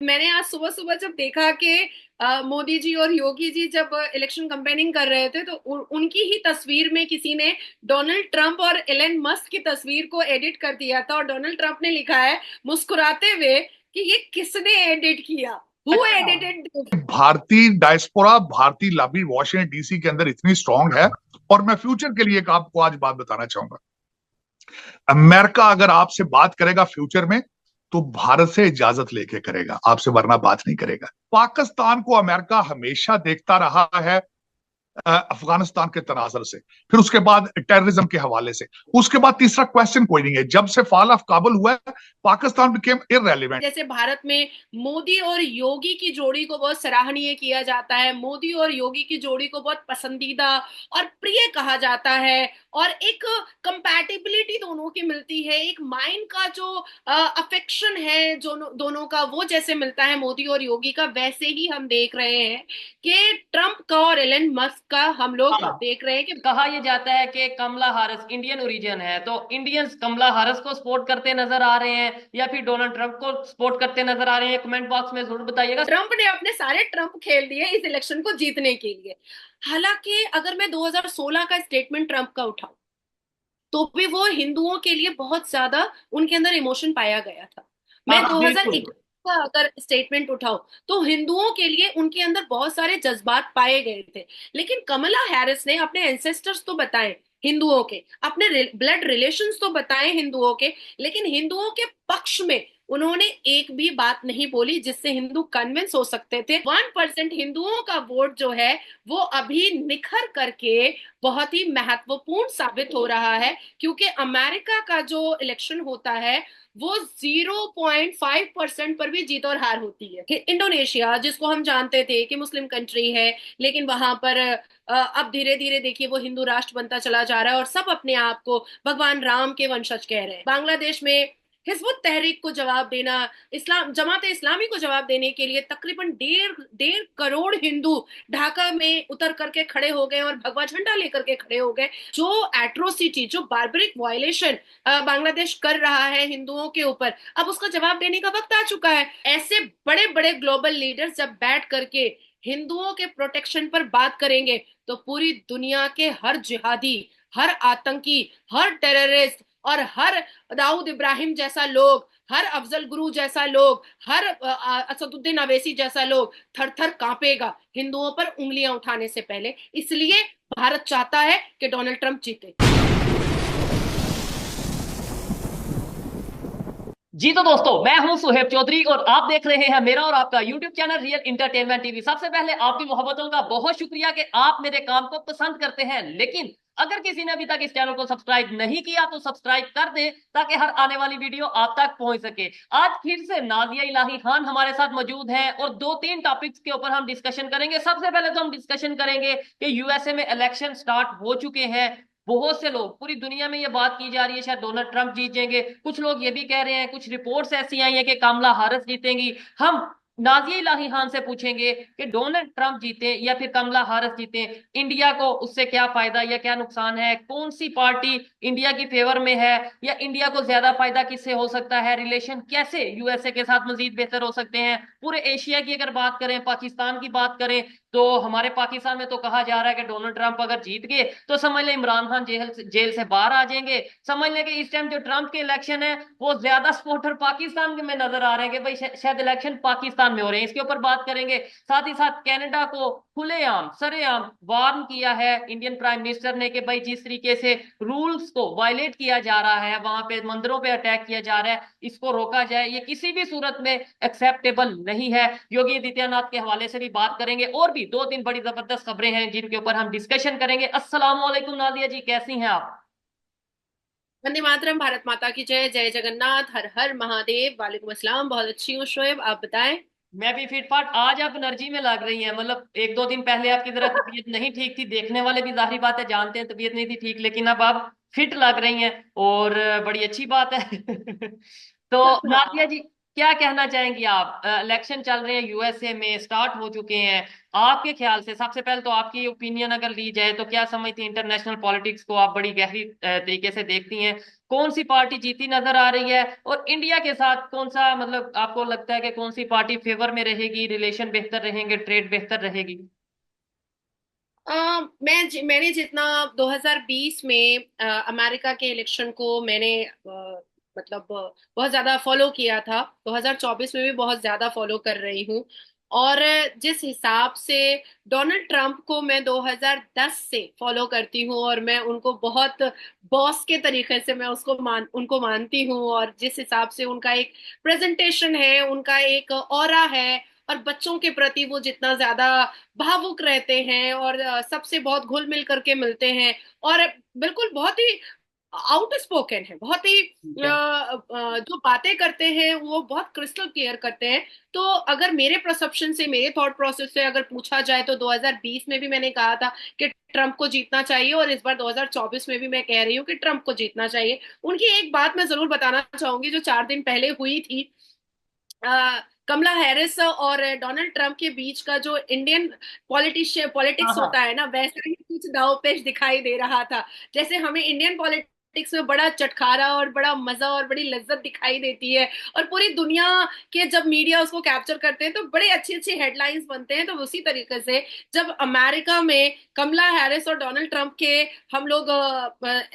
मैंने आज सुबह सुबह जब देखा कि मोदी जी और योगी जी जब इलेक्शन कंपेनिंग कर रहे थे तो उनकी ही तस्वीर में किसी ने डोनाल्ड ट्रंप और एलन मस्क की तस्वीर को एडिट कर दिया था और डोनाल्ड ट्रंप ने लिखा है मुस्कुराते हुए कि ये किसने एडिट किया, हु अच्छा। Edited this. भारतीय डायस्पोरा, भारतीय लॉबी वॉशिंगटन डीसी के अंदर इतनी स्ट्रांग है। और मैं फ्यूचर के लिए एक आपको आज बात बताना चाहूंगा। अमेरिका अगर आपसे बात करेगा फ्यूचर में, तो भारत से इजाजत लेके करेगा आपसे, वरना बात नहीं करेगा। पाकिस्तान को अमेरिका हमेशा देखता रहा है अफगानिस्तान के तनाजर से, फिर उसके बाद टेररिज्म के हवाले से, उसके बाद तीसरा क्वेश्चन कोई नहीं है। जब से फॉल ऑफ काबुल हुआ है, पाकिस्तान बिकेम इररेलेवेंट। जैसे भारत में मोदी और योगी की जोड़ी को बहुत सराहनीय किया जाता है, मोदी और योगी की जोड़ी को बहुत पसंदीदा और प्रिय कहा जाता है, और एक कंपैटिबिलिटी दोनों की मिलती है, एक माइंड का जो अफेक्शन है जो दोनों का वो जैसे मिलता है मोदी और योगी का, वैसे ही हम देख रहे हैं कि ट्रंप का और एलन मस्क का हम लोग हाँ, देख रहे हैं कि कहा यह जाता है कि कमला हारिस इंडियन ओरिजिन है, तो इंडियंस कमला हारिस को सपोर्ट करते नजर आ रहे हैं या फिर डोनाल्ड ट्रंप को सपोर्ट करते नजर आ रहे हैं। कमेंट बॉक्स में जरूर बताइएगा। ट्रंप ने अपने सारे ट्रंप खेल दिए इस इलेक्शन को जीतने के लिए। हालांकि अगर मैं 2016 का स्टेटमेंट ट्रंप का उठाऊं तो भी वो हिंदुओं के लिए बहुत ज्यादा उनके अंदर इमोशन पाया गया था। हाँ मैं हाँ, बिल्कुल। 2021 का अगर स्टेटमेंट उठाऊं तो हिंदुओं के लिए उनके अंदर बहुत सारे जज्बात पाए गए थे। लेकिन कमला हैरिस ने अपने एंसेस्टर्स तो बताए हिंदुओं के, अपने ब्लड रिलेशंस तो बताए हिंदुओं के, लेकिन हिंदुओं के पक्ष में उन्होंने एक भी बात नहीं बोली जिससे हिंदू कन्विंस हो सकते थे। 1% हिंदुओं का वोट जो है वो अभी निखर करके बहुत ही महत्वपूर्ण साबित हो रहा है, क्योंकि अमेरिका का जो इलेक्शन होता है वो 0.5% पर भी जीत और हार होती है। इंडोनेशिया जिसको हम जानते थे कि मुस्लिम कंट्री है, लेकिन वहां पर अब धीरे धीरे देखिए वो हिंदू राष्ट्र बनता चला जा रहा है और सब अपने आप को भगवान राम के वंशज कह रहे हैं। बांग्लादेश में हिजबुत तहरीक को जवाब देना, इस्लाम जमाते इस्लामी को जवाब देने के लिए तकरीबन डेढ़ डेढ़ करोड़ हिंदू ढाका में उतर करके खड़े हो गए और भगवा झंडा लेकर के खड़े हो गए। जो एट्रोसिटी, जो बार्बरिक वायलेशन बांग्लादेश कर रहा है हिंदुओं के ऊपर, अब उसका जवाब देने का वक्त आ चुका है। ऐसे बड़े बड़े ग्लोबल लीडर्स जब बैठ करके हिंदुओं के प्रोटेक्शन पर बात करेंगे तो पूरी दुनिया के हर जिहादी, हर आतंकी, हर टेररिस्ट और हर दाऊद इब्राहिम जैसा लोग, हर अफजल गुरु जैसा लोग, हर असदुद्दीन अवैसी जैसा लोग थर थर कांपेगा हिंदुओं पर उंगलियां उठाने से पहले। इसलिए भारत चाहता है कि डोनाल्ड ट्रंप जीते। जी तो दोस्तों, मैं हूं सुहेब चौधरी और आप देख रहे हैं मेरा और आपका YouTube channel real entertainment TV. सबसे पहले आपकी मोहब्बतों का बहुत शुक्रिया कि आप मेरे काम को पसंद करते हैं। लेकिन अगर किसी ने अभी तक इस चैनल को सब्सक्राइब नहीं किया तो सब्सक्राइब कर दे ताकि हर आने वाली वीडियो आप तक पहुंच सके। आज फिर से नाजिया इलाही खान हमारे साथ मौजूद हैं और दो तीन टॉपिक्स के ऊपर हम डिस्कशन करेंगे। सबसे पहले तो हम डिस्कशन करेंगे कि यूएसए में इलेक्शन स्टार्ट हो चुके हैं। बहुत से लोग, पूरी दुनिया में ये बात की जा रही है शायद डोनाल्ड ट्रंप जीत जाएंगे, कुछ लोग ये भी कह रहे हैं, कुछ रिपोर्ट्स ऐसी आई हैं कि कमला हारिस जीतेंगी। हम नाजिया इलाही खान से पूछेंगे कि डोनाल्ड ट्रंप जीते या फिर कमला हारिस जीते, इंडिया को उससे क्या फायदा या क्या नुकसान है, कौन सी पार्टी इंडिया की फेवर में है या इंडिया को ज्यादा फायदा किससे हो सकता है, रिलेशन कैसे यूएसए के साथ मजीद बेहतर हो सकते हैं। पूरे एशिया की अगर बात करें, पाकिस्तान की बात करें, तो हमारे पाकिस्तान में तो कहा जा रहा है कि डोनाल्ड ट्रंप अगर जीत गए तो समझ लें इमरान खान जेल से बाहर आ जाएंगे। समझ लें कि इस टाइम जो ट्रंप के इलेक्शन है वो ज्यादा सपोर्टर पाकिस्तान में नजर आ रहे हैं कि भाई शायद इलेक्शन पाकिस्तान में हो रहे हैं। इसके ऊपर बात करेंगे। साथ ही साथ कनाडा को खुलेआम सरेआम वार्न किया है इंडियन प्राइम मिनिस्टर ने कि भाई जिस तरीके से रूल्स को वायलेट किया जा रहा है, वहां पे मंदिरों पे अटैक किया जा रहा है, इसको रोका जाए, ये किसी भी सूरत में एक्सेप्टेबल नहीं है। योगी आदित्यनाथ के हवाले से भी बात करेंगे और भी दो तीन बड़ी जबरदस्त खबरें हैं जिनके ऊपर हम डिस्कशन करेंगे। अस्सलाम वालेकुम नादिया जी, कैसी हैं आप? वंदे मातरम, भारत माता की जय, जय जगन्नाथ, हर हर महादेव। वालेकुम अस्सलाम, बहुत अच्छी हूँ शोएब, आप बताएं। मैं भी फिट फाट। आज आप एनर्जी में लग रही हैं, मतलब एक दो दिन पहले आपकी जरा तबीयत नहीं ठीक थी, देखने वाले भी जाहिर बात है जानते हैं तबीयत नहीं थी ठीक, लेकिन अब आप फिट लग रही हैं और बड़ी अच्छी बात है। तो नादिया हाँ, जी, क्या कहना चाहेंगी आप? इलेक्शन चल रहे हैं, यूएसए में स्टार्ट हो चुके हैं। आपके ख्याल से सबसे पहले तो आपकी ओपिनियन अगर ली जाए तो क्या समझती हैं इंटरनेशनल पॉलिटिक्स को? आप बड़ी गहरी तरीके से देखती हैं, कौन सी पार्टी जीती नजर आ रही है, और इंडिया के साथ कौन सा मतलब आपको लगता है कि कौन सी पार्टी फेवर में रहेगी, रिलेशन बेहतर रहेंगे, ट्रेड बेहतर रहेगी? मैंने जितना 2020 में अमेरिका के इलेक्शन को मैंने मतलब बहुत ज्यादा फॉलो किया था, 2024 में भी बहुत ज्यादा फॉलो कर रही हूँ। और जिस हिसाब से डोनाल्ड ट्रंप को मैं 2010 से फॉलो करती हूँ, और मैं उनको बहुत बॉस के तरीके से मैं उनको मानती हूँ, और जिस हिसाब से उनका एक प्रेजेंटेशन है, उनका एक ऑरा है, और बच्चों के प्रति वो जितना ज्यादा भावुक रहते हैं, और सबसे बहुत घुल मिल करके मिलते हैं, और बिल्कुल बहुत ही आउट स्पोकन है, बहुत ही ठीक है। जो बातें करते हैं वो बहुत क्रिस्टल क्लियर करते हैं। तो अगर मेरे परसेप्शन से, मेरे थॉट प्रोसेस से अगर पूछा जाए, तो 2020 में भी मैंने कहा था कि ट्रंप को जीतना चाहिए, और इस बार 2024 में भी मैं कह रही हूँ कि ट्रंप को जीतना चाहिए। उनकी एक बात मैं जरूर बताना चाहूंगी जो 4 दिन पहले हुई थी। कमला हैरिस और डोनाल्ड ट्रंप के बीच का जो इंडियन हाँ पॉलिटिक्स हाँ। होता है ना, वैसा ही कुछ दांवपेच दिखाई दे रहा था। जैसे हमें इंडियन पॉलिटिक्स में बड़ा चटखारा और बड़ा मजा और बड़ी लज्जत दिखाई देती है, और पूरी दुनिया के जब मीडिया उसको कैप्चर करते हैं तो बड़े अच्छी अच्छी हेडलाइंस बनते हैं, तो उसी तरीके से जब अमेरिका में कमला हैरिस और डोनाल्ड ट्रंप के हम लोग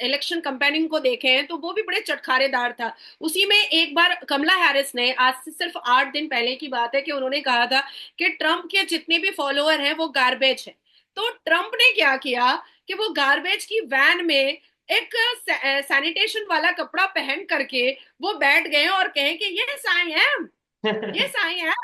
इलेक्शन कंपेनिंग को देखे हैं, तो वो भी बड़े चटखारेदार था। उसी में एक बार कमला हैरिस ने, आज से सिर्फ 8 दिन पहले की बात है, कि उन्होंने कहा था कि ट्रंप के जितने भी फॉलोअर हैं वो गार्बेज है। तो ट्रंप ने क्या किया कि वो गार्बेज की वैन में एक सैनिटेशन वाला कपड़ा पहन करके वो बैठ गए और कहे कि ये साई है।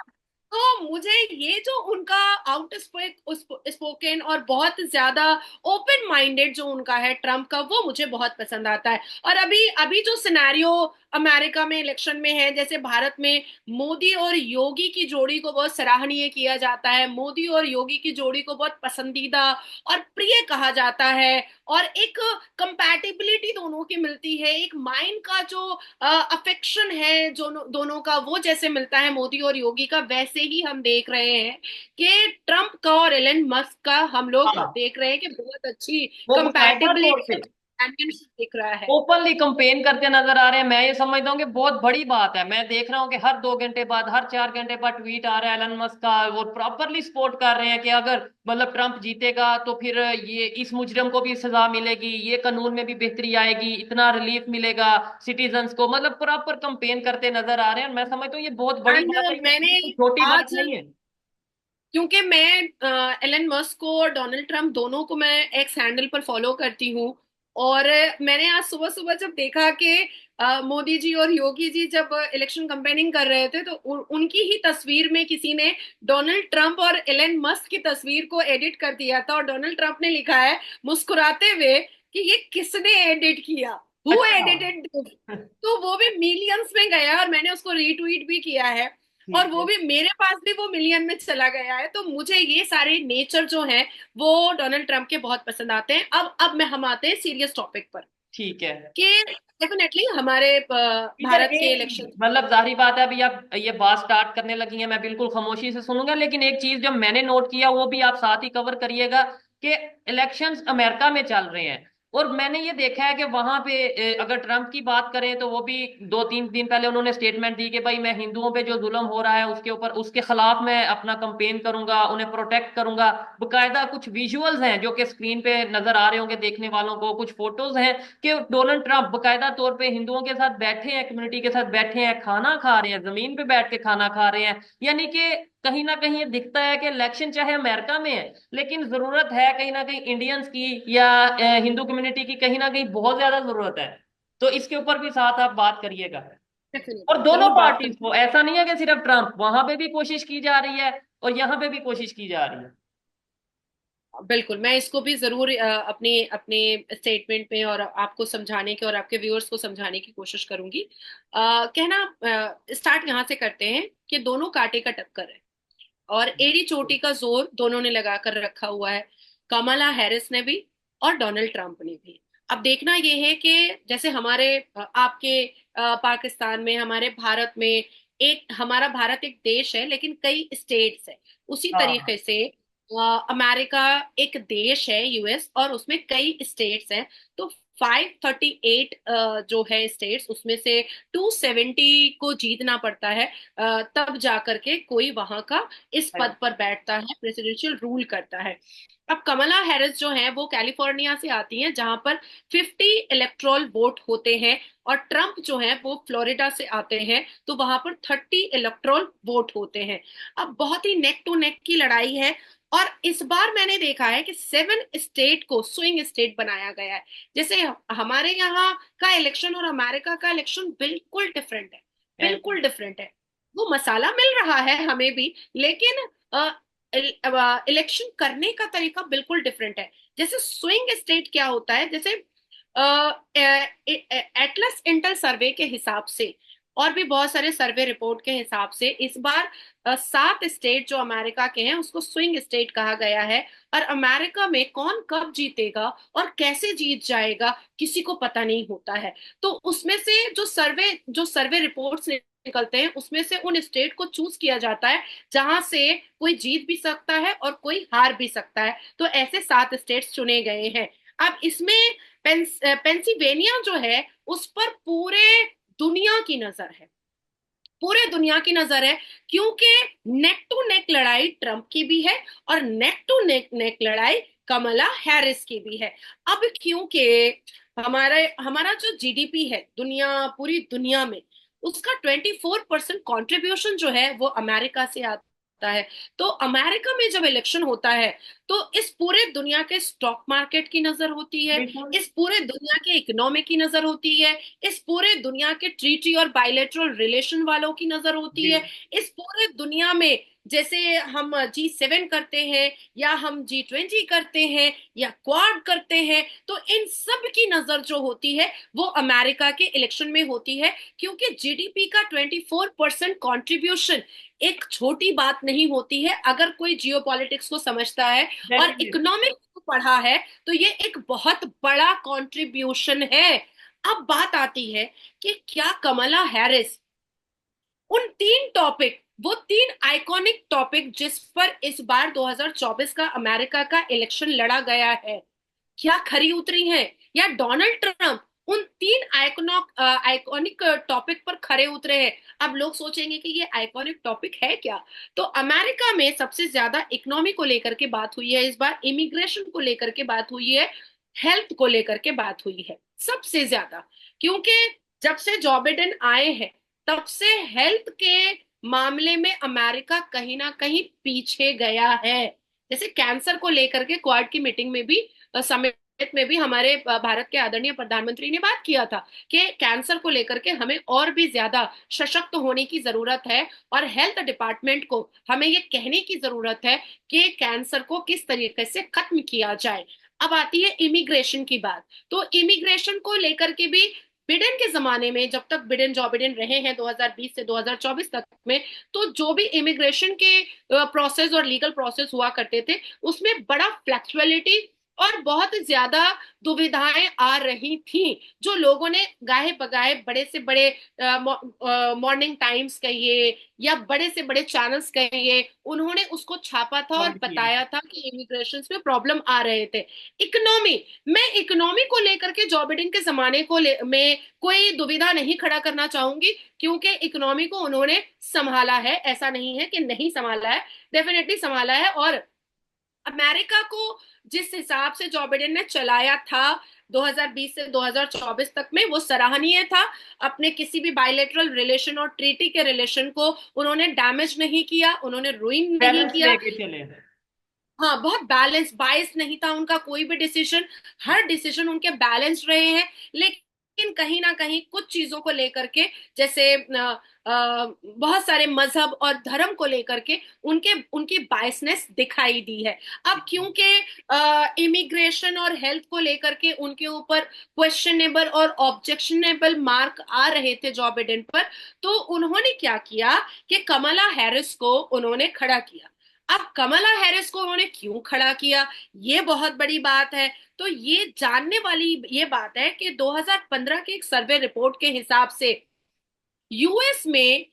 तो मुझे ये जो उनका आउट स्पोकन और बहुत ज्यादा ओपन माइंडेड जो उनका है ट्रम्प का, वो मुझे बहुत पसंद आता है। और अभी अभी जो सिनेरियो अमेरिका में इलेक्शन में है, जैसे भारत में मोदी और योगी की जोड़ी को बहुत सराहनीय किया जाता है, मोदी और योगी की जोड़ी को बहुत पसंदीदा और प्रिय कहा जाता है, और एक कंपैटिबिलिटी दोनों की मिलती है, एक माइंड का जो अफेक्शन है जो दोनों का, वो जैसे मिलता है मोदी और योगी का, वैसे ही हम देख रहे हैं कि ट्रंप का और एलन मस्क का हम लोग हाँ, देख रहे हैं कि बहुत अच्छी वो बकायदा तौर कंपैटिबिलिटी पे और कंपेनियनशिप दिख रहा है। ओपनली कंपेन करते नजर आ रहे हैं। मैं ये समझता हूँ कि बहुत बड़ी बात है। मैं देख रहा हूँ कि हर 2 घंटे बाद, हर 4 घंटे बाद ट्वीट आ रहा है एलन मस्क का। वो प्रॉपरली सपोर्ट कर रहे हैं कि अगर मतलब ट्रंप जीतेगा तो फिर ये इस मुजरिम को भी सजा मिलेगी, ये कानून में भी बेहतरी आएगी, इतना रिलीफ मिलेगा सिटीजन्स को। मतलब प्रॉपर कंपेन करते नजर आ रहे हैं। मैं समझता हूँ ये बहुत बड़ी एंड बात है, मैंने ये छोटी बात आज, नहीं है। क्योंकि मैं एलन मस्क को और डोनाल्ड ट्रंप दोनों को मैं एक्स हैंडल पर फॉलो करती हूँ, और मैंने आज सुबह सुबह जब देखा कि मोदी जी और योगी जी जब इलेक्शन कंपेनिंग कर रहे थे, तो उनकी ही तस्वीर में किसी ने डोनाल्ड ट्रंप और एलन मस्क की तस्वीर को एडिट कर दिया था, और डोनाल्ड ट्रंप ने लिखा है मुस्कुराते हुए कि ये किसने एडिट किया, हु अच्छा। Edited this. तो वो भी मिलियंस में गया, और मैंने उसको रीट्वीट भी किया है, और ठीक वो है। भी मेरे पास भी वो मिलियन में चला गया है। तो मुझे ये सारे नेचर जो हैं वो डोनाल्ड ट्रंप के बहुत पसंद आते हैं। अब मैं हम आते हैं सीरियस टॉपिक पर, ठीक है। कि डेफिनेटली हमारे इधर भारत के एक चीज, इलेक्शन। मतलब जाहिर बात है अभी आप ये बात स्टार्ट करने लगी है, मैं बिल्कुल खामोशी से सुनूंगा, लेकिन एक चीज जो मैंने नोट किया वो भी आप साथ ही कवर करिएगा कि इलेक्शंस अमेरिका में चल रहे हैं, और मैंने ये देखा है कि वहां पे अगर ट्रंप की बात करें तो वो भी 2-3 दिन पहले उन्होंने स्टेटमेंट दी कि भाई मैं हिंदुओं पे जो जुल्म हो रहा है उसके ऊपर, उसके खिलाफ मैं अपना कंपेन करूंगा, उन्हें प्रोटेक्ट करूंगा। बकायदा कुछ विजुअल्स हैं जो कि स्क्रीन पे नजर आ रहे होंगे देखने वालों को, कुछ फोटोज हैं कि डोनाल्ड ट्रंप बकायदा तौर पे हिंदुओं के साथ बैठे हैं, कम्युनिटी के साथ बैठे हैं, खाना खा रहे हैं, जमीन पे बैठ के खाना खा रहे हैं। यानी कि कहीं ना कहीं ये दिखता है कि इलेक्शन चाहे अमेरिका में है, लेकिन जरूरत है कहीं ना कहीं इंडियंस की या हिंदू कम्युनिटी की, कहीं ना कहीं बहुत ज्यादा जरूरत है। तो इसके ऊपर भी साथ आप बात करिएगा। और डेफिनेटली दोनों जरूर बात पार्टीज करूँ। को, ऐसा नहीं है कि सिर्फ ट्रंप, वहां पे भी कोशिश की जा रही है और यहाँ पे भी कोशिश की जा रही है। बिल्कुल, मैं इसको भी जरूर अपने अपने स्टेटमेंट में और आपको समझाने की और आपके व्यूअर्स को समझाने की कोशिश करूंगी। कहना स्टार्ट यहाँ से करते हैं कि दोनों कांटे का टक्कर है, और एड़ी चोटी का जोर दोनों ने लगा कर रखा हुआ है, कमला हैरिस ने भी और डोनाल्ड ट्रंप ने भी। अब देखना यह है कि जैसे हमारे आपके पाकिस्तान में, हमारे भारत में, एक हमारा भारत एक देश है लेकिन कई स्टेट्स है, उसी हाँ। तरीके से अमेरिका एक देश है यूएस, और उसमें कई स्टेट्स हैं। तो 538 जो है स्टेट्स, उसमें से 270 को जीतना पड़ता है, तब जाकर के कोई वहां का इस पद पर बैठता है, प्रेसिडेंशियल रूल करता है। अब कमला हैरिस जो है वो कैलिफोर्निया से आती हैं, जहां पर 50 इलेक्टोरल वोट होते हैं, और ट्रंप जो है वो फ्लोरिडा से आते हैं, तो वहां पर 30 इलेक्टोरल वोट होते हैं। अब बहुत ही नेक टू नेक की लड़ाई है, और इस बार मैंने देखा है कि 7 स्टेट को स्विंग स्टेट बनाया गया है। जैसे हमारे यहाँ का इलेक्शन और अमेरिका का इलेक्शन बिल्कुल डिफरेंट है, बिल्कुल डिफरेंट है। वो मसाला मिल रहा है हमें भी, लेकिन इलेक्शन करने का तरीका बिल्कुल डिफरेंट है। जैसे स्विंग स्टेट क्या होता है, जैसे एटलस इंटर सर्वे के हिसाब से और भी बहुत सारे सर्वे रिपोर्ट के हिसाब से इस बार 7 स्टेट जो अमेरिका के हैं उसको स्विंग स्टेट कहा गया है। और अमेरिका में कौन कब जीतेगा और कैसे जीत जाएगा किसी को पता नहीं होता है। तो उसमें से जो सर्वे रिपोर्ट्स निकलते हैं उसमें से उन स्टेट को चूज किया जाता है जहां से कोई जीत भी सकता है और कोई हार भी सकता है। तो ऐसे 7 स्टेट्स चुने गए हैं। अब इसमें पेंसिल्वेनिया जो है उस पर पूरे दुनिया की नजर है, पूरे दुनिया की नजर है, क्योंकि नेक टू नेक लड़ाई ट्रंप की भी है और नेक टू नेक नेक लड़ाई कमला हैरिस की भी है। अब क्योंकि हमारा हमारा जो जीडीपी है पूरी दुनिया में, उसका 24% कॉन्ट्रीब्यूशन जो है वो अमेरिका से आता है। तो अमेरिका में जब इलेक्शन होता है तो इस पूरे दुनिया के स्टॉक मार्केट की नजर होती है, इस पूरे दुनिया के इकोनॉमी की नजर होती है, इस पूरे दुनिया के ट्रीटी और बायलैटरल रिलेशन वालों की नजर होती है, इस पूरे दुनिया में जैसे हम G7 करते हैं या हम G20 करते हैं या क्वाड करते हैं, तो इन सब की नजर जो होती है वो अमेरिका के इलेक्शन में होती है। क्योंकि जीडीपी का 24% कॉन्ट्रीब्यूशन एक छोटी बात नहीं होती है अगर कोई जियोपॉलिटिक्स को समझता है और इकोनॉमिक्स को पढ़ा है, तो ये एक बहुत बड़ा कंट्रीब्यूशन है। अब बात आती है कि क्या कमला हैरिस उन 3 टॉपिक, वो 3 आइकॉनिक टॉपिक जिस पर इस बार 2024 का अमेरिका का इलेक्शन लड़ा गया है, क्या खरी उतरी हैं, या डोनाल्ड ट्रंप उन 3 आइकॉनिक टॉपिक पर खरे उतरे हैं? अब लोग सोचेंगे कि ये आइकॉनिक टॉपिक है क्या। तो अमेरिका में सबसे ज्यादा इकोनॉमी को लेकर के बात हुई है इस बार, इमिग्रेशन को लेकर के बात हुई है, हेल्थ को लेकर के बात हुई है सबसे ज्यादा। क्योंकि जब से जो बिडेन आए हैं तब से हेल्थ के मामले में अमेरिका कहीं ना कहीं पीछे गया है। जैसे कैंसर को लेकर के क्वाड की मीटिंग में भी, समिट में भी हमारे भारत के आदरणीय प्रधानमंत्री ने बात किया था कि कैंसर को लेकर के हमें और भी ज्यादा सशक्त होने की जरूरत है, और हेल्थ डिपार्टमेंट को हमें ये कहने की जरूरत है कि कैंसर को किस तरीके से खत्म किया जाए। अब आती है इमिग्रेशन की बात। तो इमिग्रेशन को लेकर के भी बिडेन के जमाने में, जब तक बिडेन जो बिडेन रहे हैं 2020 से 2024 तक में, तो जो भी इमिग्रेशन के प्रोसेस और लीगल प्रोसेस हुआ करते थे उसमें बड़ा फ्लेक्सिबिलिटी और बहुत ज्यादा दुविधाएं आ रही थी। जो लोगों ने गाहे बगाहे बड़े से बड़े मॉर्निंग टाइम्स कहिए या बड़े से बड़े चैनल्स कहिए, उन्होंने उसको छापा था और बताया था कि इमिग्रेशन में प्रॉब्लम आ रहे थे। इकोनॉमी को लेकर के जो बिडेन के जमाने में कोई दुविधा नहीं खड़ा करना चाहूंगी, क्योंकि इकोनॉमी को उन्होंने संभाला है, ऐसा नहीं है कि नहीं संभाला है, डेफिनेटली संभाला है। और अमेरिका को जिस हिसाब से जो बिडेन ने चलाया था 2020 से 2024 तक में, वो सराहनीय था। अपने किसी भी बायलैटरल रिलेशन और ट्रीटी के रिलेशन को उन्होंने डैमेज नहीं किया, उन्होंने रुइन नहीं किया। हाँ, बहुत बैलेंस, बायस नहीं था उनका कोई भी डिसीजन, हर डिसीजन उनके बैलेंस रहे हैं। लेकिन कहीं ना कहीं कुछ चीजों को लेकर के, जैसे बहुत सारे मजहब और धर्म को लेकर के उनकी बायसनेस दिखाई दी है। अब क्योंकि इमिग्रेशन और हेल्थ को लेकर के उनके ऊपर क्वेश्चनेबल और ऑब्जेक्शनेबल मार्क आ रहे थे जो बिडेन पर, तो उन्होंने क्या किया कि कमला हैरिस को उन्होंने खड़ा किया। अब कमला हैरिस को उन्होंने क्यों खड़ा किया, ये बहुत बड़ी बात है। तो ये जानने वाली ये बात है कि 2015 के एक सर्वे रिपोर्ट के हिसाब से यूएस में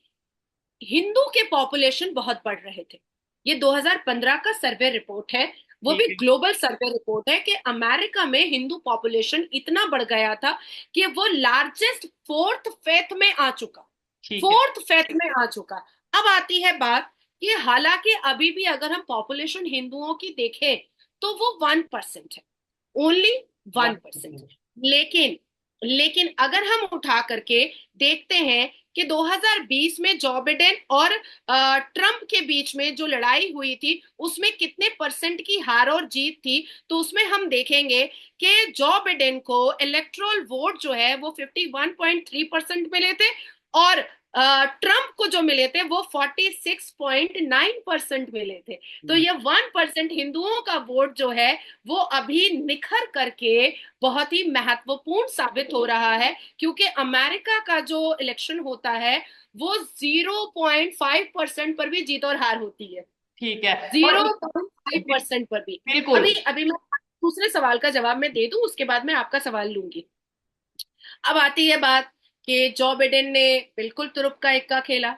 हिंदू के पॉपुलेशन बहुत बढ़ रहे थे। ये 2015 का सर्वे रिपोर्ट है। वो भी ठीक है। ग्लोबल सर्वे रिपोर्ट है कि अमेरिका में हिंदू पॉपुलेशन इतना बढ़ गया था कि वो लार्जेस्ट फोर्थ फेथ में आ चुका, ठीक है। फोर्थ फेथ में आ चुका। अब आती है बात कि हालांकि अभी भी अगर हम पॉपुलेशन हिंदुओं की देखें तो वो 1% है, ओनली 1%। लेकिन लेकिन अगर हम उठा करके देखते हैं कि 2020 में जो बिडेन और ट्रंप के बीच में जो लड़ाई हुई थी उसमें कितने परसेंट की हार और जीत थी, तो उसमें हम देखेंगे कि जो बिडेन को इलेक्टोरल वोट जो है वो 51.3% मिले थे और ट्रंप को जो मिले थे वो 46.9% मिले थे। तो ये 1% हिंदुओं का वोट जो है वो अभी निखर करके बहुत ही महत्वपूर्ण साबित हो रहा है, क्योंकि अमेरिका का जो इलेक्शन होता है वो 0.5% पर भी जीत और हार होती है, ठीक है। और 0.5% पर भी। बिल्कुल। अभी अभी मैं दूसरे सवाल का जवाब मैं दे दूं, उसके बाद मैं आपका सवाल लूंगी। अब आती है बात कि जो बिडेन ने बिल्कुल तुरुप का इक्का खेला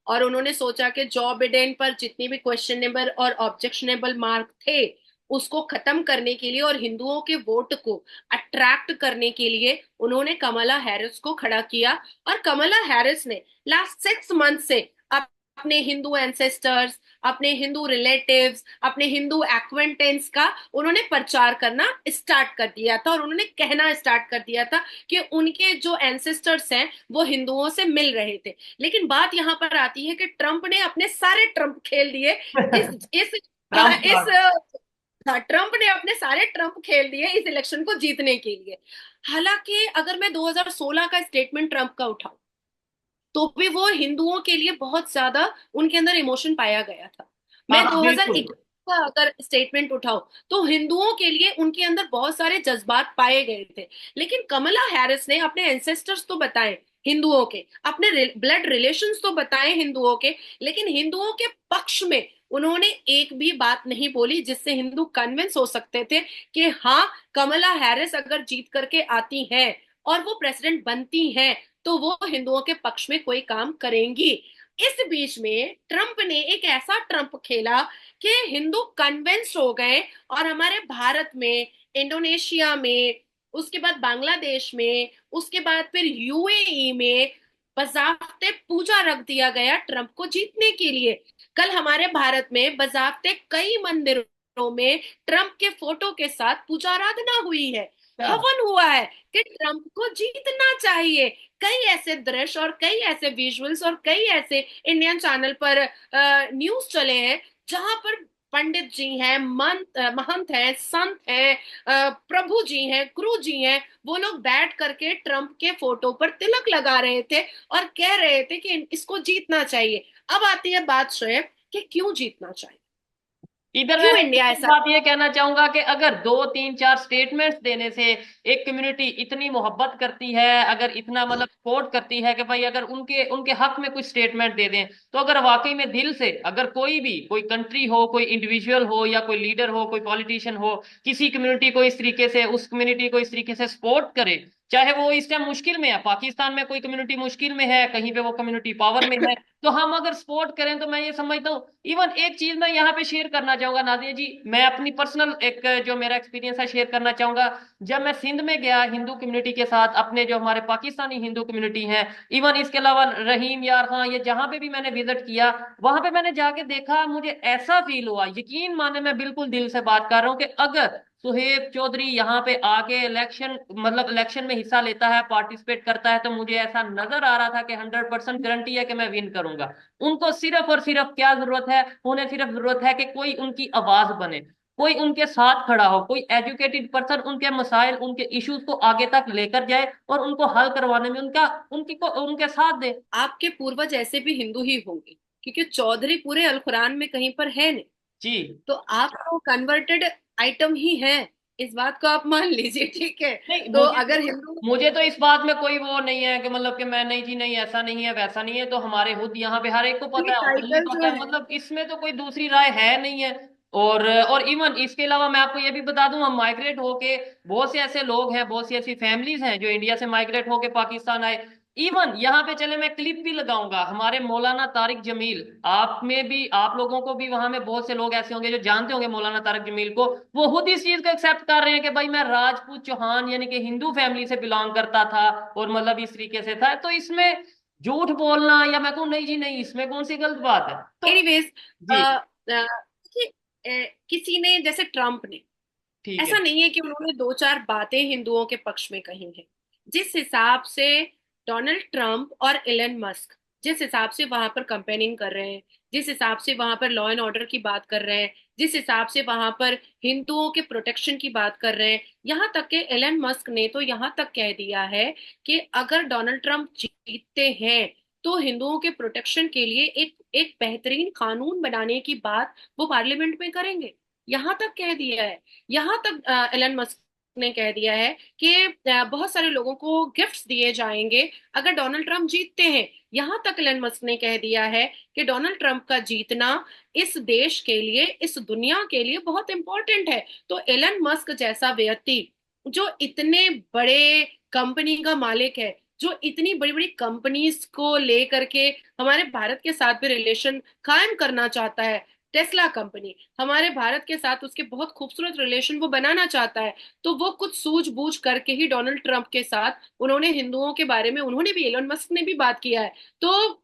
और उन्होंने सोचा कि जो बिडेन पर जितनी भी क्वेश्चनेबल और ऑब्जेक्शनेबल मार्क थे उसको खत्म करने के लिए और हिंदुओं के वोट को अट्रैक्ट करने के लिए उन्होंने कमला हैरिस को खड़ा किया। और कमला हैरिस ने लास्ट 6 मंथ से अपने हिंदू एंसेस्टर्स, अपने हिंदू रिलेटिव्स, अपने हिंदू एक्वेंटेंस का उन्होंने प्रचार करना स्टार्ट कर दिया था और उन्होंने कहना स्टार्ट कर दिया था कि उनके जो एंसेस्टर्स हैं वो हिंदुओं से मिल रहे थे। लेकिन बात यहां पर आती है कि ट्रंप ने अपने सारे ट्रंप खेल दिए ट्रम्प इस कार्ड। हाँ, ट्रंप ने अपने सारे ट्रंप खेल दिए इस इलेक्शन को जीतने के लिए। हालांकि अगर मैं 2016 का स्टेटमेंट ट्रंप का उठाऊं तो भी वो हिंदुओं के लिए बहुत ज्यादा उनके अंदर इमोशन पाया गया था। हाँ मैं हाँ, बिल्कुल। 2021 का अगर स्टेटमेंट उठाऊं तो हिंदुओं के लिए उनके अंदर बहुत सारे जज्बात पाए गए थे। लेकिन कमला हैरिस ने अपने एंसेस्टर्स तो बताए हिंदुओं के, अपने ब्लड रिलेशंस तो बताए हिंदुओं के, लेकिन हिंदुओं के पक्ष में उन्होंने एक भी बात नहीं बोली जिससे हिंदू कन्विंस हो सकते थे कि हाँ, कमला हैरिस अगर जीत करके आती हैं और वो प्रेसिडेंट बनती हैं तो वो हिंदुओं के पक्ष में कोई काम करेंगी। इस बीच में ट्रंप ने एक ऐसा ट्रंप खेला कि हिंदू कन्विंस हो गए और हमारे भारत में, इंडोनेशिया में, उसके बाद बांग्लादेश में, उसके बाद फिर यूएई में बजाफ्ते पूजा रख दिया गया ट्रंप को जीतने के लिए। कल हमारे भारत में बजाफ्ते कई मंदिरों में ट्रंप के फोटो के साथ पूजा आराधना हुई है, अच्छा। हवन हुआ है कि ट्रंप को जीतना चाहिए। कई ऐसे दृश्य और कई ऐसे विजुअल्स और कई ऐसे इंडियन चैनल पर न्यूज चले हैं जहां पर पंडित जी हैं, महंत हैं, संत हैं, प्रभु जी हैं, गुरु जी हैं, वो लोग बैठ करके ट्रंप के फोटो पर तिलक लगा रहे थे और कह रहे थे कि इसको जीतना चाहिए। अब आती है बात शोएब कि क्यों जीतना चाहिए, इधर मैं क्यों इंडिया एक ऐसा। बात ये कहना चाहूंगा कि अगर दो तीन चार स्टेटमेंट्स देने से एक कम्युनिटी इतनी मोहब्बत करती है, अगर इतना मतलब सपोर्ट करती है कि भाई अगर उनके उनके हक में कुछ स्टेटमेंट दे दें, तो अगर वाकई में दिल से अगर कोई भी, कोई कंट्री हो, कोई इंडिविजुअल हो या कोई लीडर हो, कोई पॉलिटिशियन हो, किसी कम्युनिटी को इस तरीके से, उस कम्युनिटी को इस तरीके से सपोर्ट करे, चाहे वो इस टाइम मुश्किल में है, पाकिस्तान में कोई कम्युनिटी मुश्किल में है, कहीं पे वो कम्युनिटी पावर में है, तो हम अगर सपोर्ट करें तो मैं ये समझता हूँ। इवन एक चीज मैं यहाँ पे शेयर करना चाहूंगा नादिया जी, मैं अपनी पर्सनल एक जो मेरा एक्सपीरियंस है शेयर करना चाहूंगा। जब मैं सिंध में गया हिंदू कम्युनिटी के साथ, अपने जो हमारे पाकिस्तानी हिंदू कम्युनिटी है, इवन इसके अलावा रहीम यार खां, ये जहां पे भी मैंने विजिट किया, वहां पे मैंने जाके देखा, मुझे ऐसा फील हुआ, यकीन माने मैं बिल्कुल दिल से बात कर रहा हूँ, कि अगर सुहेब चौधरी यहाँ पे आके इलेक्शन, मतलब इलेक्शन में हिस्सा लेता है, पार्टिसिपेट करता है, तो मुझे ऐसा नजर आ रहा था कि 100% गारंटी है कि मैं विन करूंगा। उनको सिर्फ और सिर्फ क्या जरूरत है, उन्हें सिर्फ जरूरत है कि कोई उनकी आवाज बने, कोई उनके साथ खड़ा हो, कोई एजुकेटेड पर्सन उनके मसाइल, उनके इश्यूज को आगे तक लेकर जाए और उनको हल करवाने में उनके साथ दे। आपके पूर्वज ऐसे भी हिंदू ही होंगे क्योंकि चौधरी पूरे अल कुरान में कहीं पर है नहीं, जी। तो आप तो कन्वर्टेड आइटम ही हैं, इस बात को आप मान लीजिए, ठीक है। नहीं, तो मुझे अगर हिंदू मुझे तो इस बात में कोई वो नहीं है कि मतलब कि मैं, नहीं जी नहीं, ऐसा नहीं है वैसा नहीं है, तो हमारे खुद यहाँ पे हर एक को पता है, ओपनली टाइटल जो पता है, है, मतलब इसमें तो कोई दूसरी राय है नहीं है। और इवन इसके अलावा मैं आपको ये भी बता दूं, हम माइग्रेट होके, बहुत से ऐसे लोग हैं, बहुत सी ऐसी फैमिलीज हैं जो इंडिया से माइग्रेट होके पाकिस्तान आए, इवन यहाँ पे चले मैं क्लिप भी लगाऊंगा, हमारे मौलाना तारिक जमील, आप में भी, आप लोगों को भी वहां में बहुत से लोग ऐसे होंगे जो जानते होंगे मौलाना तारिक जमील को, वो खुद इस चीज को एक्सेप्ट कर रहे हैं कि भाई मैं राजपूत चौहान यानी कि हिंदू फैमिली से बिलोंग करता था और मतलब इस तरीके से था। तो इसमें झूठ बोलना या मैं कहूँ नहीं जी नहीं, इसमें कौन सी गलत बात है? तो एनीवेज, जी किसी ने जैसे ट्रम्प ने, ठीक है। ऐसा नहीं है कि उन्होंने दो चार बातें हिंदुओं के पक्ष में कही हैं। जिस हिसाब से डोनाल्ड ट्रंप और एलन मस्क जिस हिसाब से वहां पर कंपेनिंग कर रहे हैं, जिस हिसाब से वहां पर लॉ एंड ऑर्डर की बात कर रहे हैं, जिस हिसाब से वहां पर हिंदुओं के प्रोटेक्शन की बात कर रहे हैं, यहाँ तक के एलन मस्क ने तो यहाँ तक कह दिया है कि अगर डोनाल्ड ट्रंप जीतते हैं तो हिंदुओं के प्रोटेक्शन के लिए एक एक बेहतरीन कानून बनाने की बात वो पार्लियामेंट में करेंगे। यहाँ तक कह दिया है। यहाँ तक एलन मस्क ने कह दिया है कि बहुत सारे लोगों को गिफ्ट्स दिए जाएंगे अगर डोनाल्ड ट्रंप जीतते हैं। यहाँ तक एलन मस्क ने कह दिया है कि डोनाल्ड ट्रंप का जीतना इस देश के लिए, इस दुनिया के लिए बहुत इंपॉर्टेंट है। तो एलन मस्क जैसा व्यक्ति जो इतने बड़े कंपनी का मालिक है, जो इतनी बड़ी बड़ी कंपनीज को लेकर के हमारे भारत के साथ भी रिलेशन कायम करना चाहता है, टेस्ला कंपनी हमारे भारत के साथ उसके बहुत खूबसूरत रिलेशन वो बनाना चाहता है, तो वो कुछ सूझबूझ करके ही डोनाल्ड ट्रंप के साथ उन्होंने हिंदुओं के बारे में, उन्होंने भी, एलन मस्क ने भी बात किया है। तो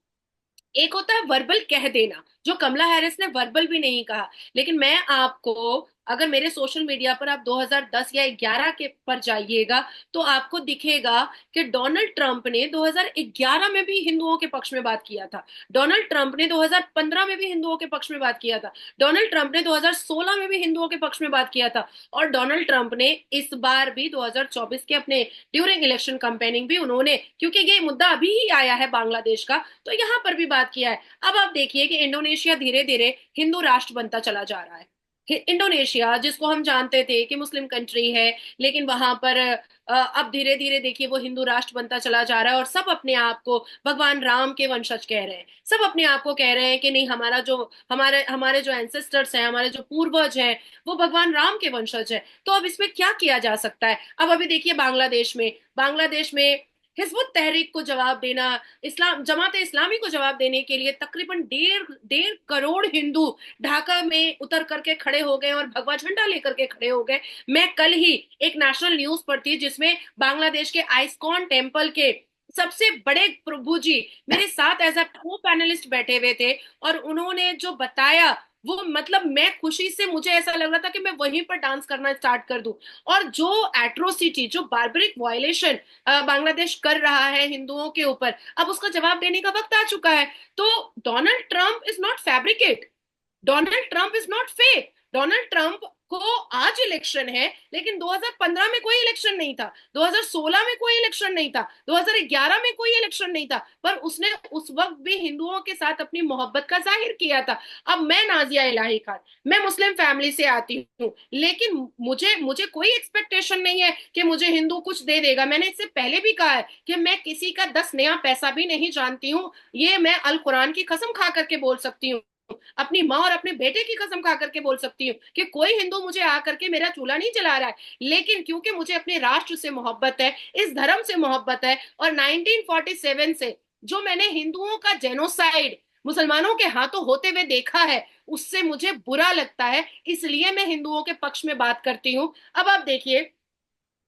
एक होता है वर्बल कह देना, जो कमला हैरिस ने वर्बल भी नहीं कहा। लेकिन मैं आपको, अगर मेरे सोशल मीडिया पर आप 2010 या 11 के पर जाइएगा तो आपको दिखेगा कि डोनाल्ड ट्रंप ने 2011 में भी हिंदुओं के पक्ष में बात किया था, डोनाल्ड ट्रंप ने 2015 में भी हिंदुओं के पक्ष में बात किया था, डोनाल्ड ट्रंप ने 2016 में भी हिंदुओं के पक्ष में बात किया था, और डोनाल्ड ट्रंप ने इस बार भी 2024 के अपने ड्यूरिंग इलेक्शन कैंपेनिंग भी उन्होंने, क्योंकि ये मुद्दा अभी ही आया है बांग्लादेश का, तो यहाँ पर भी बात किया है। अब आप देखिए कि इंडोनेशिया धीरे धीरे हिंदू राष्ट्र बनता चला जा रहा है। इंडोनेशिया जिसको हम जानते थे कि मुस्लिम कंट्री है, लेकिन वहां पर अब धीरे धीरे देखिए वो हिंदू राष्ट्र बनता चला जा रहा है, और सब अपने आप को भगवान राम के वंशज कह रहे हैं। सब अपने आप को कह रहे हैं कि नहीं, हमारा जो हमारे हमारे जो एंसेस्टर्स हैं, हमारे जो पूर्वज हैं, वो भगवान राम के वंशज है। तो अब इसमें क्या किया जा सकता है? अब अभी देखिए बांग्लादेश में हिजबुत तहरीक को जवाब देना, इस्लाम जमात इस्लामी को जवाब देने के लिए तकरीबन डेढ़ डेढ़ करोड़ हिंदू ढाका में उतर करके खड़े हो गए और भगवा झंडा लेकर के खड़े हो गए। मैं कल ही एक नेशनल न्यूज पढ़ती जिसमें बांग्लादेश के आइस्कॉन टेम्पल के सबसे बड़े प्रभु जी मेरे साथ एज अ को पैनलिस्ट बैठे हुए थे, और उन्होंने जो बताया वो, मतलब मैं खुशी से, मुझे ऐसा लग रहा था कि मैं वहीं पर डांस करना स्टार्ट कर दूं। और जो एट्रोसिटी, जो बार्बरिक वायलेशन बांग्लादेश कर रहा है हिंदुओं के ऊपर, अब उसका जवाब देने का वक्त आ चुका है। तो Donald Trump is not fabricate, Donald Trump is not fake. Donald Trump को आज इलेक्शन है, लेकिन 2015 में कोई इलेक्शन नहीं था, 2016 में कोई इलेक्शन नहीं था, 2011 में कोई इलेक्शन नहीं था, पर उसने उस वक्त भी हिंदुओं के साथ अपनी मोहब्बत का जाहिर किया था। अब मैं नाजिया इलाही खान, मैं मुस्लिम फैमिली से आती हूँ, लेकिन मुझे मुझे कोई एक्सपेक्टेशन नहीं है कि मुझे हिंदू कुछ दे देगा। मैंने इससे पहले भी कहा है कि मैं किसी का 10 नया पैसा भी नहीं जानती हूँ। ये मैं अल कुरान की कसम खा करके बोल सकती हूँ, अपनी माँ और अपने बेटे की कसम खा करके बोल सकती हूँ कि कोई हिंदू मुझे आकर के मेरा चूल्हा नहीं जला रहा है। लेकिन क्योंकि मुझे अपने राष्ट्र से मोहब्बत है, इस धर्म से मोहब्बत है, और 1947 से जो मैंने हिंदुओं का जेनोसाइड मुसलमानों के हाथों होते हुए देखा है, उससे मुझे बुरा लगता है, इसलिए मैं हिंदुओं के पक्ष में बात करती हूँ। अब आप देखिए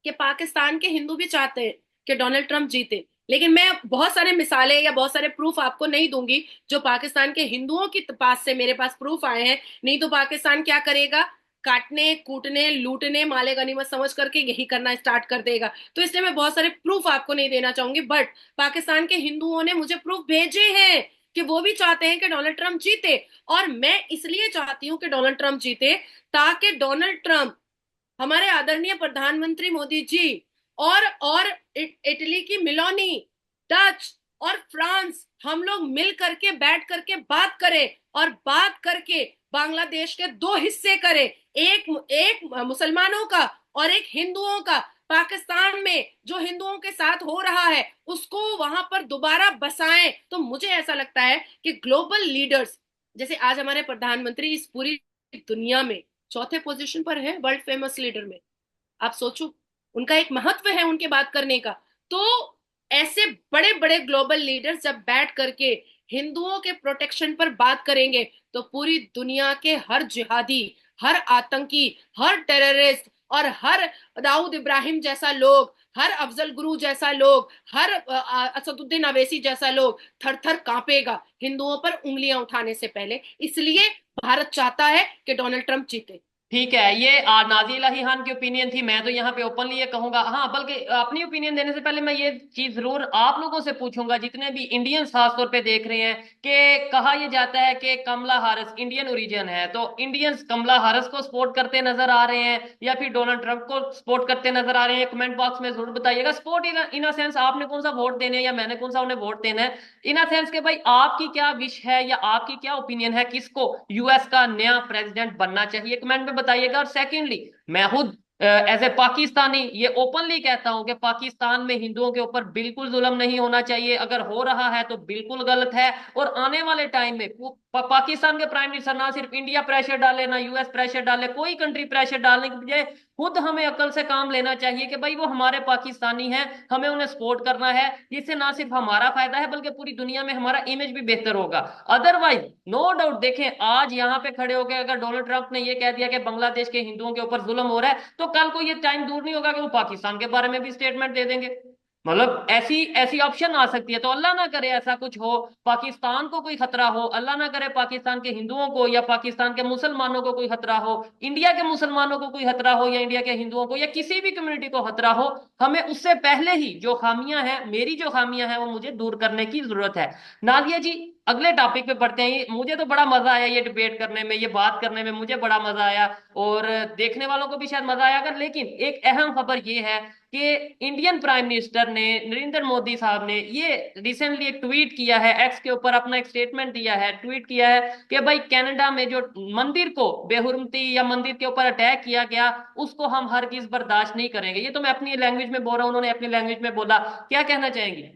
कि पाकिस्तान के हिंदू भी चाहते हैं कि डोनाल्ड ट्रंप जीते, लेकिन मैं बहुत सारे मिसालें या बहुत सारे प्रूफ आपको नहीं दूंगी जो पाकिस्तान के हिंदुओं के पास से मेरे पास प्रूफ आए हैं। नहीं तो पाकिस्तान क्या करेगा? काटने, कूटने, लूटने, माले गनीमत समझ करके यही करना स्टार्ट कर देगा। तो इसलिए मैं बहुत सारे प्रूफ आपको नहीं देना चाहूंगी, बट पाकिस्तान के हिंदुओं ने मुझे प्रूफ भेजे हैं कि वो भी चाहते हैं कि डोनाल्ड ट्रंप जीते। और मैं इसलिए चाहती हूँ कि डोनाल्ड ट्रंप जीते ताकि डोनाल्ड ट्रंप, हमारे आदरणीय प्रधानमंत्री मोदी जी, और इटली की मिलोनी, डच और फ्रांस, हम लोग मिल करके बैठ करके बात करें, और बात करके बांग्लादेश के दो हिस्से करें, एक एक मुसलमानों का और एक हिंदुओं का। पाकिस्तान में जो हिंदुओं के साथ हो रहा है उसको वहां पर दोबारा बसाएं। तो मुझे ऐसा लगता है कि ग्लोबल लीडर्स, जैसे आज हमारे प्रधानमंत्री इस पूरी दुनिया में चौथे पोजीशन पर है वर्ल्ड फेमस लीडर में, आप सोचो, उनका एक महत्व है उनके बात करने का। तो ऐसे बड़े बड़े ग्लोबल लीडर्स जब बैठ करके हिंदुओं के प्रोटेक्शन पर बात करेंगे तो पूरी दुनिया के हर जिहादी, हर आतंकी, हर टेररिस्ट और हर दाऊद इब्राहिम जैसा लोग, हर अफजल गुरु जैसा लोग, हर असदुद्दीन अवैसी जैसा लोग थर थर कांपेगा हिंदुओं पर उंगलियां उठाने से पहले। इसलिए भारत चाहता है कि डोनाल्ड ट्रंप जीते। ठीक है, ये नाज़िया इलाही खान की ओपिनियन थी। मैं तो यहाँ पे ओपनली ये कहूंगा, हाँ, बल्कि अपनी ओपिनियन देने से पहले मैं ये चीज जरूर आप लोगों से पूछूंगा, जितने भी इंडियंस खासतौर पे देख रहे हैं, कि कहा यह जाता है कि कमला हारिस इंडियन ओरिजिन है, तो इंडियंस कमला हारिस को सपोर्ट करते नजर आ रहे हैं या फिर डोनाल्ड ट्रंप को सपोर्ट करते नजर आ रहे हैं? कमेंट बॉक्स में जरूर बताइएगा। सपोर्ट इन अ सेंस आपने कौन सा वोट देना है या मैंने कौन सा उन्हें वोट देना है, इन अ सेंस के भाई आपकी क्या विश है या आपकी क्या ओपिनियन है, किसको यूएस का नया प्रेसिडेंट बनना चाहिए, कमेंट में बताइएगा। और सेकेंडली, मैं खुद एज ए पाकिस्तानी ये ओपनली कहता हूं कि पाकिस्तान में हिंदुओं के ऊपर बिल्कुल जुल्म नहीं होना चाहिए, अगर हो रहा है तो बिल्कुल गलत है। और आने वाले टाइम में पाकिस्तान के प्राइम मिनिस्टर ना सिर्फ इंडिया प्रेशर डाले, ना यूएस प्रेशर डाले, कोई कंट्री प्रेशर डालने की बजाय खुद हमें अकल से काम लेना चाहिए कि भाई वो हमारे पाकिस्तानी हैं, हमें उन्हें सपोर्ट करना है, जिससे ना सिर्फ हमारा फायदा है बल्कि पूरी दुनिया में हमारा इमेज भी बेहतर होगा। अदरवाइज नो डाउट, देखें आज यहाँ पे खड़े होकर अगर डोनाल्ड ट्रंप ने ये कह दिया कि बांग्लादेश के हिंदुओं के ऊपर जुल्म हो रहा है, तो कल को ये टाइम दूर नहीं होगा कि वो पाकिस्तान के बारे में भी स्टेटमेंट दे देंगे। मतलब ऐसी ऐसी ऑप्शन आ सकती है। तो अल्लाह ना करे ऐसा कुछ हो, पाकिस्तान को कोई खतरा हो, अल्लाह ना करे पाकिस्तान के हिंदुओं को या पाकिस्तान के मुसलमानों को कोई खतरा हो, इंडिया के मुसलमानों को कोई खतरा हो, या इंडिया के हिंदुओं को या किसी भी कम्युनिटी को खतरा हो, हमें उससे पहले ही जो खामियां हैं, मेरी जो खामियां हैं, वो मुझे दूर करने की जरूरत है। नादिया जी, अगले टॉपिक पे बढ़ते हैं। मुझे तो बड़ा मजा आया ये डिबेट करने में, ये बात करने में मुझे बड़ा मजा आया, और देखने वालों को भी शायद मजा आया अगर। लेकिन एक अहम खबर ये है कि इंडियन प्राइम मिनिस्टर ने, नरेंद्र मोदी साहब ने, ये रिसेंटली एक ट्वीट किया है, एक्स के ऊपर अपना एक स्टेटमेंट दिया है, ट्वीट किया है कि भाई कनाडा में जो मंदिर को बेहुरमती या मंदिर के ऊपर अटैक किया गया, उसको हम हरगिज बर्दाश्त नहीं करेंगे। ये तो मैं अपनी लैंग्वेज में बोल रहा हूँ, उन्होंने अपनी लैंग्वेज में बोला। क्या कहना चाहेंगे?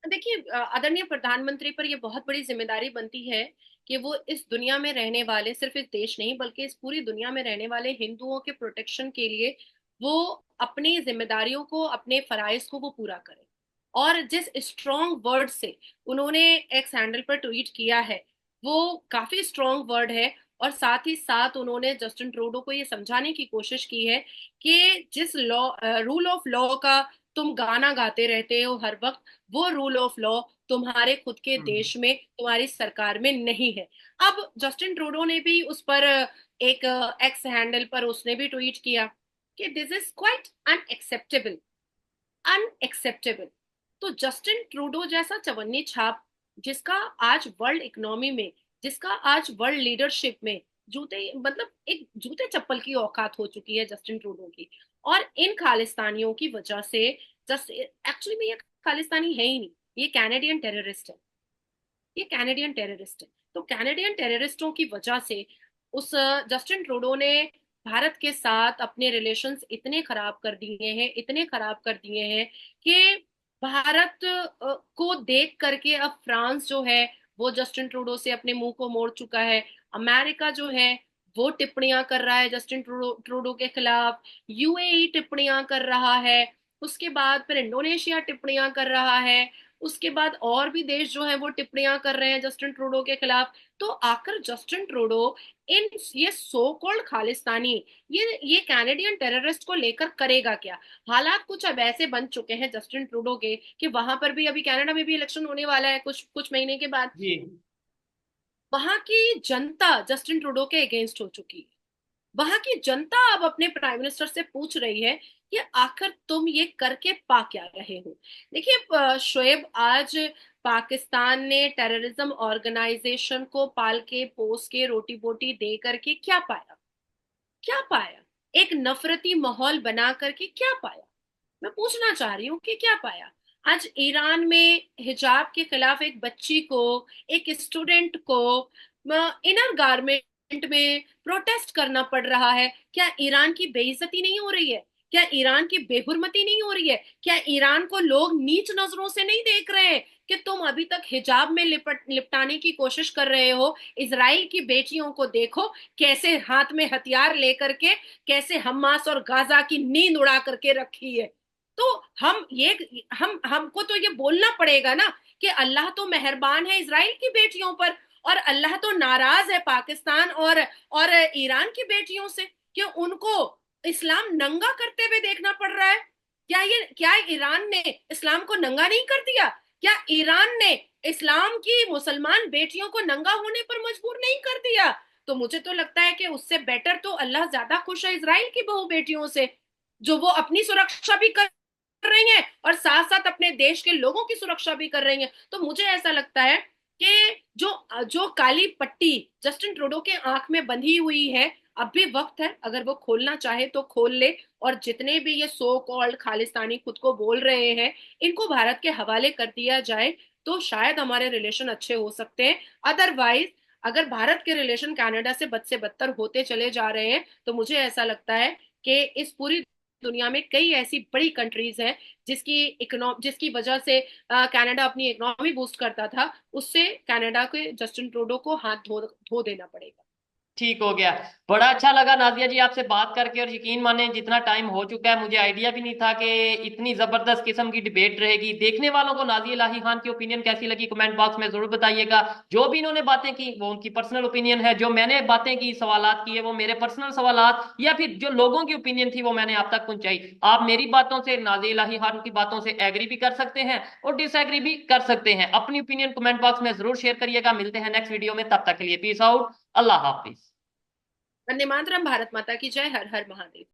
देखिए, आदरणीय प्रधानमंत्री पर यह बहुत बड़ी जिम्मेदारी बनती है कि वो इस दुनिया में रहने वाले, सिर्फ इस देश नहीं बल्कि इस पूरी दुनिया में रहने वाले हिंदुओं के प्रोटेक्शन के लिए वो अपनी जिम्मेदारियों को, अपने फराइज को वो पूरा करें। और जिस स्ट्रॉन्ग वर्ड से उन्होंने एक्स हैंडल पर ट्वीट किया है, वो काफी स्ट्रॉन्ग वर्ड है। और साथ ही साथ उन्होंने जस्टिन ट्रूडो को ये समझाने की कोशिश की है कि जिस लॉ, रूल ऑफ लॉ का तुम गाना गाते रहते हो हर वक्त, वो रूल ऑफ लॉ तुम्हारे खुद के देश में, तुम्हारी सरकार में नहीं है। अब जस्टिन ट्रूडो ने भी उस पर एक एक्स हैंडल पर उसने भी ट्वीट किया कि this is quite unacceptable, unacceptable. तो जस्टिन ट्रूडो जैसा चवन्नी छाप, जिसका आज वर्ल्ड इकोनॉमी में, जिसका आज वर्ल्ड लीडरशिप में जूते, मतलब एक जूते चप्पल की औकात हो चुकी है जस्टिन ट्रूडो की। और इन खालिस्तानियों की वजह से, जस्ट एक्चुअली में ये खालिस्तानी है ही नहीं, ये कैनेडियन टेररिस्ट है, ये कैनेडियन टेररिस्ट है। तो कैनेडियन टेररिस्टों की वजह से उस जस्टिन ट्रूडो ने भारत के साथ अपने रिलेशंस इतने खराब कर दिए हैं, इतने खराब कर दिए हैं कि भारत को देख करके अब फ्रांस जो है वो जस्टिन ट्रूडो से अपने मुंह को मोड़ चुका है। अमेरिका जो है वो टिप्पणियां कर रहा है जस्टिन ट्रूडो ट्रूडो के खिलाफ। यूएई टिप्पणियां कर रहा है। उसके बाद फिर इंडोनेशिया टिप्पणियां कर रहा है। उसके बाद और भी देश जो है वो टिप्पणियां कर रहे हैं जस्टिन ट्रूडो के खिलाफ। तो आकर जस्टिन ट्रूडो इन ये सो कॉल्ड खालिस्तानी, ये कैनेडियन टेररिस्ट को लेकर करेगा क्या? हालात कुछ अब ऐसे बन चुके हैं जस्टिन ट्रूडो के कि वहां पर भी, अभी कनाडा में भी इलेक्शन होने वाला है कुछ कुछ महीने के बाद, जी। वहां की जनता जस्टिन ट्रूडो के अगेंस्ट हो चुकी है। वहां की जनता अब अपने प्राइम मिनिस्टर से पूछ रही है कि आखिर तुम ये करके पा क्या रहे हो? देखिए शोएब, आज पाकिस्तान ने टेररिज्म ऑर्गेनाइजेशन को पाल के पोस के रोटी बोटी दे करके क्या पाया? क्या पाया? एक नफरती माहौल बना करके क्या पाया? मैं पूछना चाह रही हूँ कि क्या पाया? आज ईरान में हिजाब के खिलाफ एक बच्ची को, एक स्टूडेंट को इनर गारमेंट में प्रोटेस्ट करना पड़ रहा है। क्या ईरान की बेइज्जती नहीं हो रही है? क्या ईरान की बेहुरमती नहीं हो रही है? क्या ईरान को लोग नीच नजरों से नहीं देख रहे हैं कि तुम अभी तक हिजाब में लिपटाने की कोशिश कर रहे हो? इजराइल की बेटियों को देखो, कैसे हाथ में हथियार लेकर के, कैसे हमास और गाजा की नींद उड़ा करके रखी है। तो हमको तो ये बोलना पड़ेगा ना कि अल्लाह तो मेहरबान है इजराइल की बेटियों पर, और अल्लाह तो नाराज है पाकिस्तान और ईरान की बेटियों से कि उनको इस्लाम नंगा करते हुए देखना पड़ रहा है। क्या ईरान ने इस्लाम को नंगा नहीं कर दिया? क्या ईरान ने इस्लाम की मुसलमान बेटियों को नंगा होने पर मजबूर नहीं कर दिया? तो मुझे तो लगता है कि उससे बेटर तो अल्लाह ज्यादा खुश है इजराइल की बहू बेटियों से, जो वो अपनी सुरक्षा भी कर रही हैं और साथ साथ अपने देश के लोगों की सुरक्षा भी कर रही हैं। तो मुझे ऐसा लगता है कि जो जो काली पट्टी जस्टिन ट्रूडो के आंख में बंधी हुई है, अब भी वक्त है, अगर वो खोलना चाहे तो खोल ले, और जितने भी ये सो कॉल्ड खालिस्तानी खुद को बोल रहे हैं, इनको भारत के हवाले कर दिया जाए तो शायद हमारे रिलेशन अच्छे हो सकते हैं। अदरवाइज अगर भारत के रिलेशन कनाडा से बदतर होते चले जा रहे हैं, तो मुझे ऐसा लगता है कि इस पूरी दुनिया में कई ऐसी बड़ी कंट्रीज हैं जिसकी वजह से कनाडा अपनी इकोनॉमी बूस्ट करता था, उससे कनाडा के जस्टिन ट्रूडो को हाथ धो धो देना पड़ेगा। ठीक हो गया। बड़ा अच्छा लगा नाजिया जी आपसे बात करके, और यकीन माने जितना टाइम हो चुका है मुझे आइडिया भी नहीं था कि इतनी जबरदस्त किस्म की डिबेट रहेगी। देखने वालों को नाजिया इलाही खान की ओपिनियन कैसी लगी कमेंट बॉक्स में जरूर बताइएगा। जो भी इन्होंने बातें की वो उनकी पर्सनल ओपिनियन है, जो मैंने बातें की सवालात किए वो मेरे पर्सनल सवालात, या फिर जो लोगों की ओपिनियन थी वो मैंने आप तक पहुंचाई। आप मेरी बातों से नाजिया इलाही खान की बातों से एग्री भी कर सकते हैं और डिसएग्री भी कर सकते हैं। अपनी ओपिनियन कमेंट बॉक्स में जरूर शेयर करिएगा। मिलते हैं नेक्स्ट वीडियो में, तब तक के लिए पीस आउट, अल्लाह हाफिज। वंदे मातरम, भारत माता की जय, हर हर महादेव।